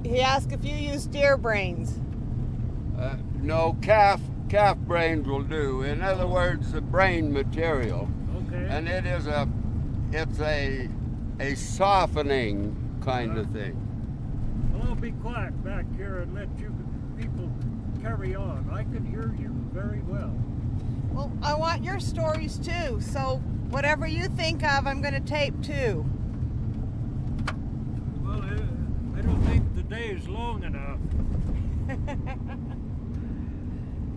He asked if you use deer brains. No, calf brains will do. In other words, the brain material. Okay. And it's a softening kind of thing. Well, I'll be quiet back here and let you people carry on. I can hear you very well. Well, I want your stories too, so whatever you think of, I'm going to tape too. Well, I don't think the day is long enough.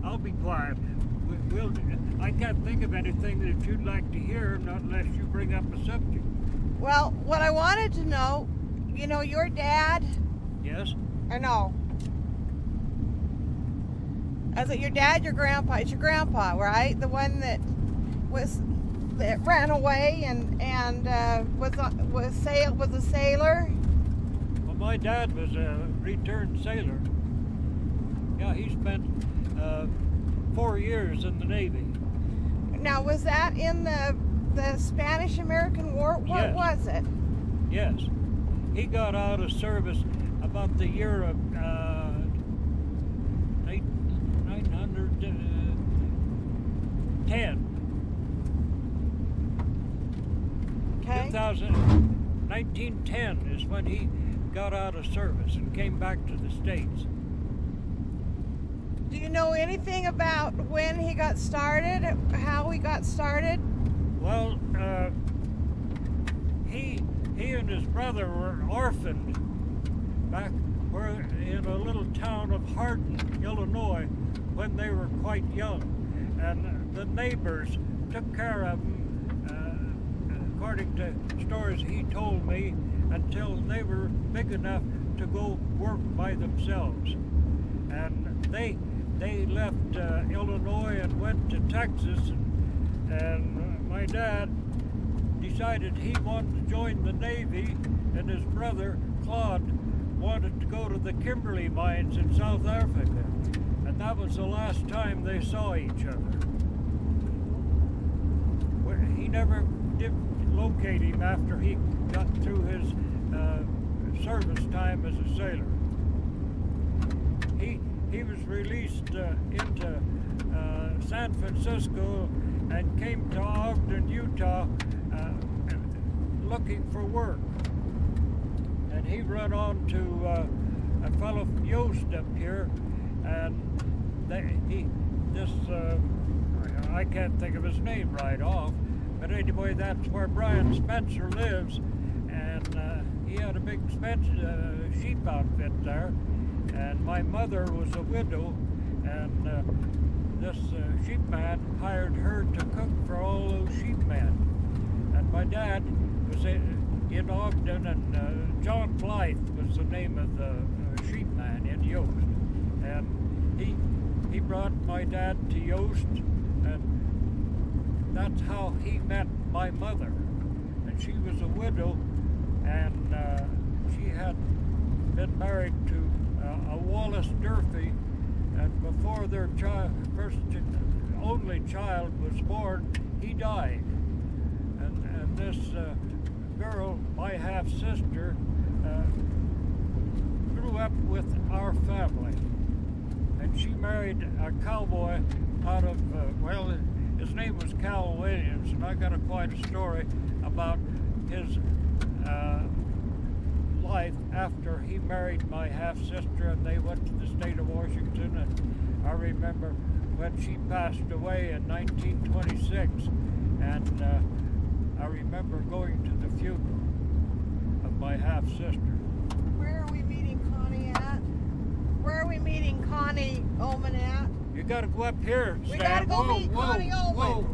I'll be quiet. I can't think of anything that you'd like to hear, not unless you bring up a subject. Well, what I wanted to know, you know, your dad... Yes? Or no? Is it your dad, your grandpa? It's your grandpa, right? The one that ran away and was a sailor? Well, my dad was a returned sailor. Yeah, he spent 4 years in the Navy. Now, was that in the Spanish-American War? What Yes. was it? Yes. He got out of service about the year of 910. Okay. 1910 is when he got out of service and came back to the States. Do you know anything about when he got started, how he got started? Well, he and his brother were orphaned back in a little town of Hardin, Illinois, when they were quite young. And the neighbors took care of them, according to stories he told me, until they were big enough to go work by themselves. And they left Illinois and went to Texas, and my dad decided he wanted to join the Navy, and his brother, Claude, wanted to go to the Kimberley mines in South Africa. And that was the last time they saw each other. He never did locate him after he got through his service time as a sailor. He was released into San Francisco and came to Ogden, Utah, looking for work. And he run on to a fellow from Yost up here, and I can't think of his name right off, but anyway, that's where Brian Spencer lives, and he had a big sheep outfit there. And my mother was a widow, and this sheep man hired her to cook for all those sheep men. And my dad was in Ogden, and John Blythe was the name of the sheep man in Yost. And he brought my dad to Yost, and that's how he met my mother. And she was a widow, and she had been married to a Waletta Durfee, and before their only child was born, he died. And this girl, my half-sister, grew up with our family. And she married a cowboy out of, his name was Cal Williams, and I got quite a story about his life after he married my half-sister, and they went to the state of Washington. And I remember when she passed away in 1926, and I remember going to the funeral of my half-sister. Where are we meeting Connie at? Where are we meeting Connie Oman at? You gotta go up here, Stan. We gotta go meet Connie Oman.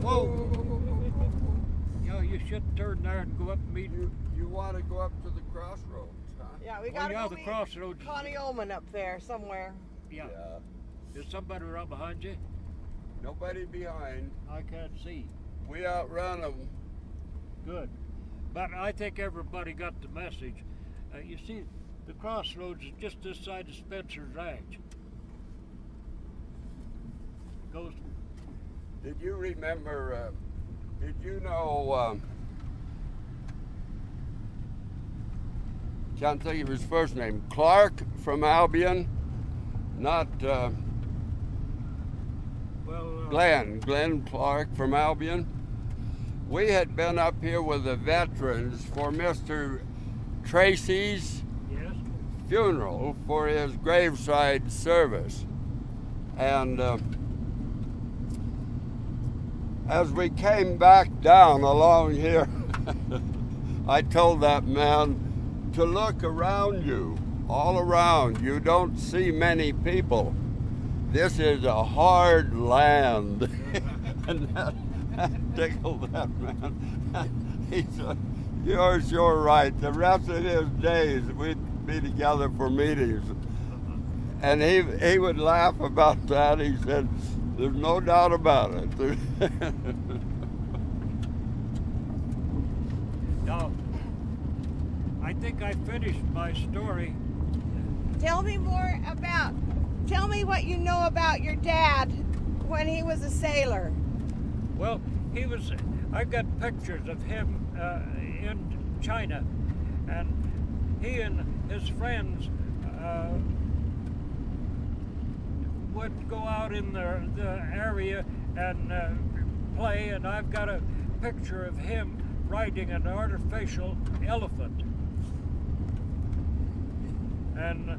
Whoa. You know, you should turn there and go up and meet her. You want to go up to the crossroads, huh? Yeah, we gotta go the meet crossroads. Connie Oman up there somewhere. Yeah. Is somebody right behind you? Nobody behind. I can't see. We outrun them. Good. But I think everybody got the message. You see, the crossroads is just this side of Spencer's Ranch. It goes. Did you remember, did you know can't think of his first name, Clark from Albion, not Glenn Clark from Albion. We had been up here with the veterans for Mr. Tracy's funeral for his graveside service. And as we came back down along here, I told that man to look around you, all around. You don't see many people. This is a hard land. And that tickled that man. He said, you're right. The rest of his days, we'd be together for meetings. And he would laugh about that. He said, there's no doubt about it. Now, I think I finished my story. Tell me what you know about your dad when he was a sailor. Well, I've got pictures of him in China, and he and his friends would go out in the area and play, and I've got a picture of him riding an artificial elephant. And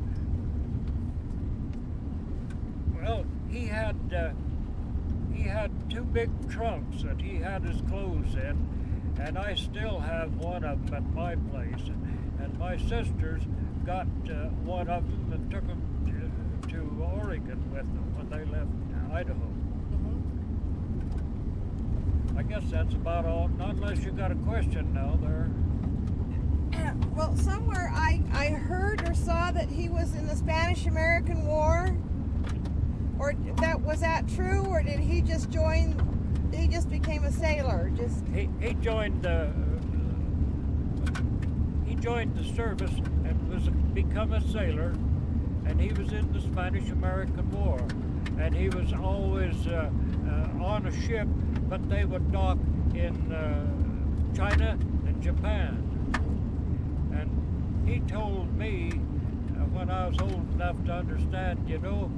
well, he had 2 big trunks that he had his clothes in, and I still have one of them at my place. And my sisters got one of them and took them to Oregon with them when they left Idaho. I guess that's about all, not unless you got a question now there. Well, somewhere I heard or saw that he was in the Spanish-American War. Or was that true, or did he just join? He just became a sailor. He joined the service and become a sailor, and he was in the Spanish-American War, and he was always on a ship, but they would dock in China and Japan. And he told me when I was old enough to understand, you know,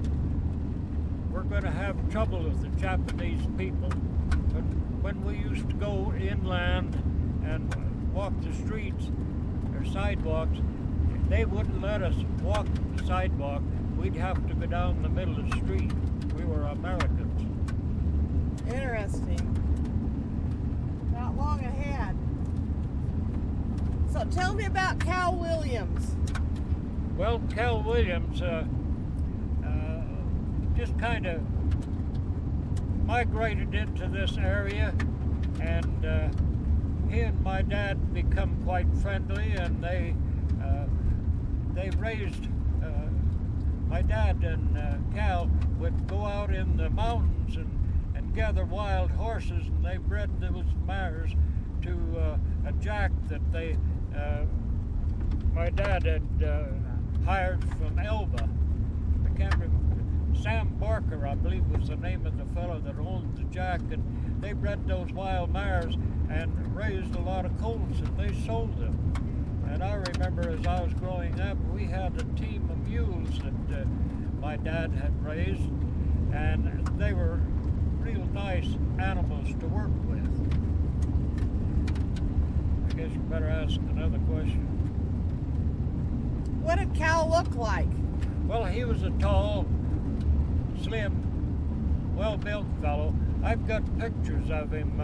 we're going to have trouble with the Japanese people. But when we used to go inland and walk the streets or sidewalks, they wouldn't let us walk the sidewalk. We'd have to go down the middle of the street. We were Americans. Interesting. Not long ahead. So tell me about Cal Williams. Well, Cal Williams just kind of migrated into this area, and he and my dad become quite friendly, and they raised, my dad and Cal would go out in the mountains and gather wild horses, and they bred those mares to a jack that my dad had hired from Elba. I can't remember. Sam Barker, I believe, was the name of the fellow that owned the jack, and they bred those wild mares and raised a lot of colts, and they sold them. And I remember as I was growing up, we had a team of mules that my dad had raised, and they were real nice animals to work with. I guess you better ask another question. What did Cal look like? Well, he was a tall, slim, well-built fellow. I've got pictures of him.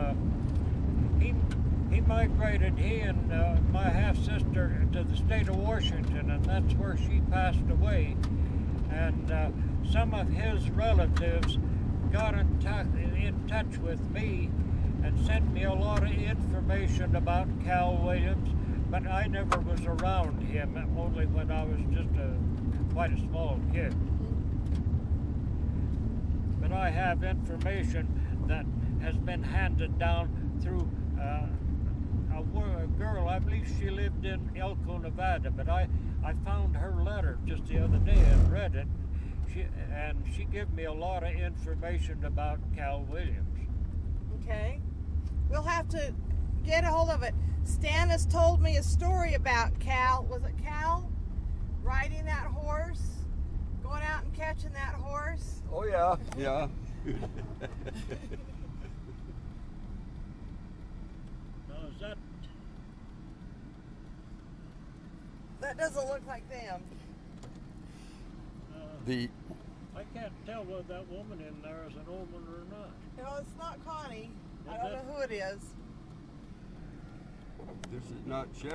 He migrated, he and my half-sister, to the state of Washington, and that's where she passed away. And some of his relatives got in touch with me and sent me a lot of information about Cal Williams, but I never was around him, only when I was just quite a small kid. But I have information that has been handed down through a girl. I believe she lived in Elko, Nevada, but I found her letter just the other day and read it. She gave me a lot of information about Cal Williams. Okay. We'll have to get a hold of it. Stan has told me a story about Cal. Was it Cal? Riding that horse? Going out and catching that horse? Oh, yeah, yeah. Now, is that... That doesn't look like them. I can't tell whether that woman in there is an old one or not. No, it's not Connie. I Is don't it? know who it is. This is not Sheridan.